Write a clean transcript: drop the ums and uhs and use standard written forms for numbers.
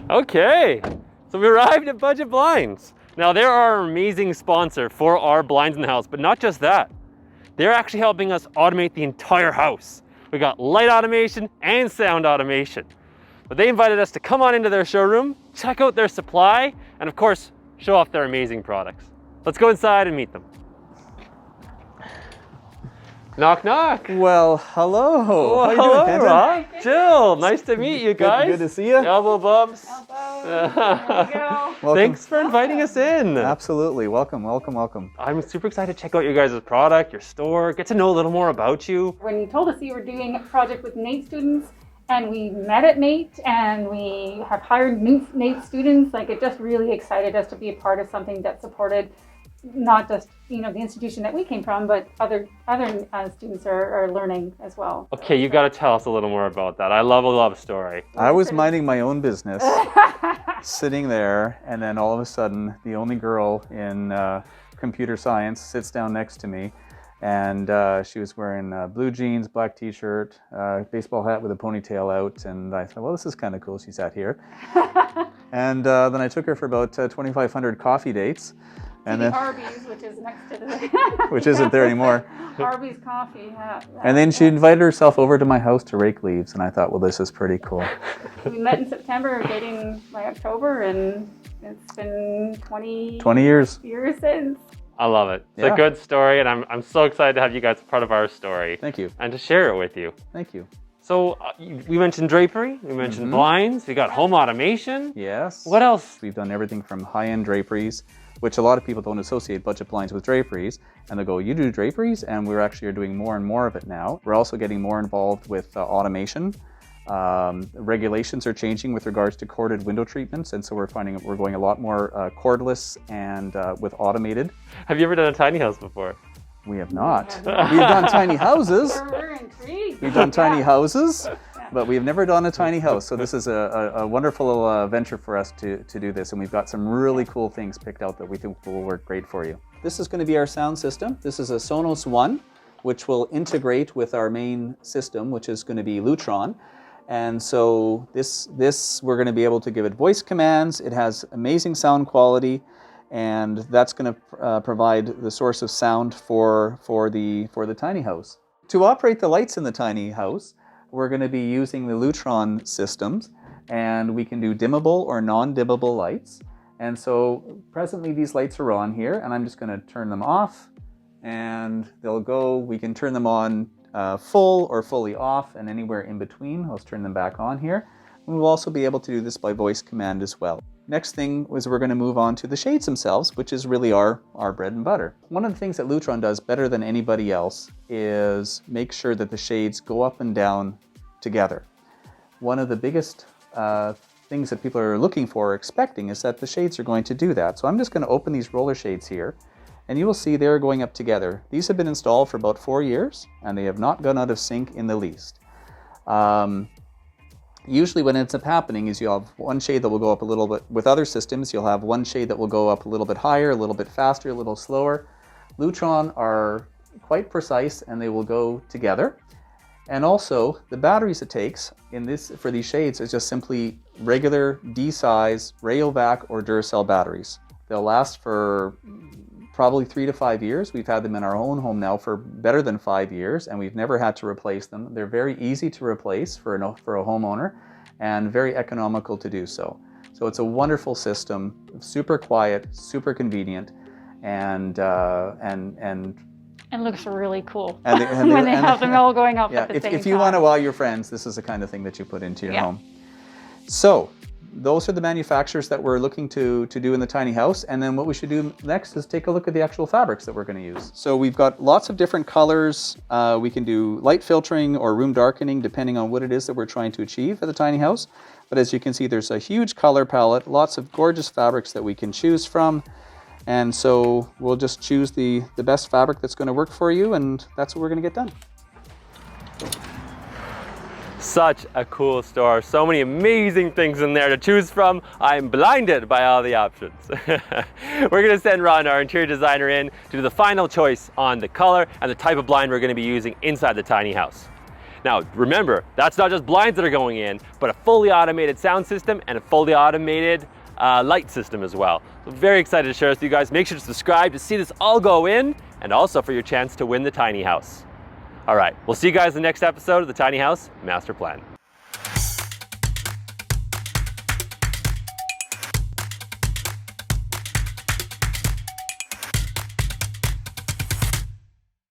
Okay, so we arrived at Budget Blinds. Now they're our amazing sponsor for our blinds in the house, but not just that. They're actually helping us automate the entire house. We got light automation and sound automation. But they invited us to come on into their showroom, check out their supply, and of course, show off their amazing products. Let's go inside and meet them. Knock, knock. Well, hello. Oh, How you hello, doing, Kenton? Rob. Jill, nice to meet you guys. Good to see you. Elbow bumps. Elbow. There you go. Welcome. Thanks for inviting us in. Absolutely. Welcome, welcome, welcome. I'm super excited to check out your guys' product, your store, get to know a little more about you. When you told us you were doing a project with NAIT students, and we met at NAIT, and we have hired new NAIT students, like it just really excited us to be a part of something that supported not just the institution that we came from, but other students are learning as well. Okay, you got to tell us a little more about that. I love a love story. I was minding my own business, sitting there, and then all of a sudden, the only girl in computer science sits down next to me, and she was wearing blue jeans, black t-shirt, baseball hat with a ponytail out, and I thought, well, this is kind of cool. She sat here, and then I took her for about 2,500 coffee dates. And then Arby's, which is next to the which isn't there anymore. Arby's coffee. Yeah. And then she invited herself over to my house to rake leaves, and I thought, well, this is pretty cool. We met in September, dating by October, and it's been 20 years since. I love it. It's a good story, and I'm so excited to have you guys part of our story. Thank you. And to share it with you. Thank you. So we mentioned drapery, we mentioned blinds, we got home automation. Yes. What else? We've done everything from high-end draperies, which a lot of people don't associate budget blinds with draperies, and they go, you do draperies? And we're actually doing more and more of it now. We're also getting more involved with automation. Regulations are changing with regards to corded window treatments, and so we're finding we're going a lot more cordless and with automated. Have you ever done a tiny house before? We have not. We've done tiny houses. We're intrigued. We've done tiny houses, but we've never done a tiny house. So this is a wonderful venture for us to do this, and we've got some really cool things picked out that we think will work great for you. This is going to be our sound system. This is a Sonos One, which will integrate with our main system, which is going to be Lutron. And so this we're going to be able to give it voice commands. It has amazing sound quality, and that's going to provide the source of sound for the tiny house. To operate the lights in the tiny house, we're going to be using the Lutron systems, and we can do dimmable or non-dimmable lights. And so presently these lights are on here, and I'm just going to turn them off, and they'll go. We can turn them on full or fully off, and anywhere in between. Let's turn them back on here. And we'll also be able to do this by voice command as well. Next thing was we're going to move on to the shades themselves, which is really our bread and butter. One of the things that Lutron does better than anybody else is make sure that the shades go up and down together. One of the biggest things that people are looking for or expecting is that the shades are going to do that. So I'm just going to open these roller shades here, and you will see they're going up together. These have been installed for about 4 years, and they have not gone out of sync in the least. Usually what ends up happening is you have one shade that will go up a little bit. With other systems, you'll have one shade that will go up a little bit higher, a little bit faster, a little slower. Lutron are quite precise, and they will go together. And also, the batteries it takes for these shades is just simply regular D-size Rayovac or Duracell batteries. They'll last for probably 3 to 5 years. We've had them in our own home now for better than 5 years, and we've never had to replace them. They're very easy to replace for a homeowner, and very economical to do so. So it's a wonderful system, super quiet, super convenient, and looks really cool and when they have them all going up at the same time. If you want to wow your friends, this is the kind of thing that you put into your home. So those are the manufacturers that we're looking to do in the tiny house. And then what we should do next is take a look at the actual fabrics that we're going to use. So we've got lots of different colors. We can do light filtering or room darkening depending on what it is that we're trying to achieve at the tiny house. But as you can see, there's a huge color palette, lots of gorgeous fabrics that we can choose from. And so we'll just choose the best fabric that's going to work for you, and that's what we're going to get done. Such a cool store. So many amazing things in there to choose from. I'm blinded by all the options. We're going to send Ron, our interior designer, in to do the final choice on the color and the type of blind we're going to be using inside the tiny house. Now, remember, that's not just blinds that are going in, but a fully automated sound system and a fully automated light system as well. So very excited to share this with you guys. Make sure to subscribe to see this all go in, and also for your chance to win the tiny house. All right, we'll see you guys in the next episode of the Tiny House Master Plan.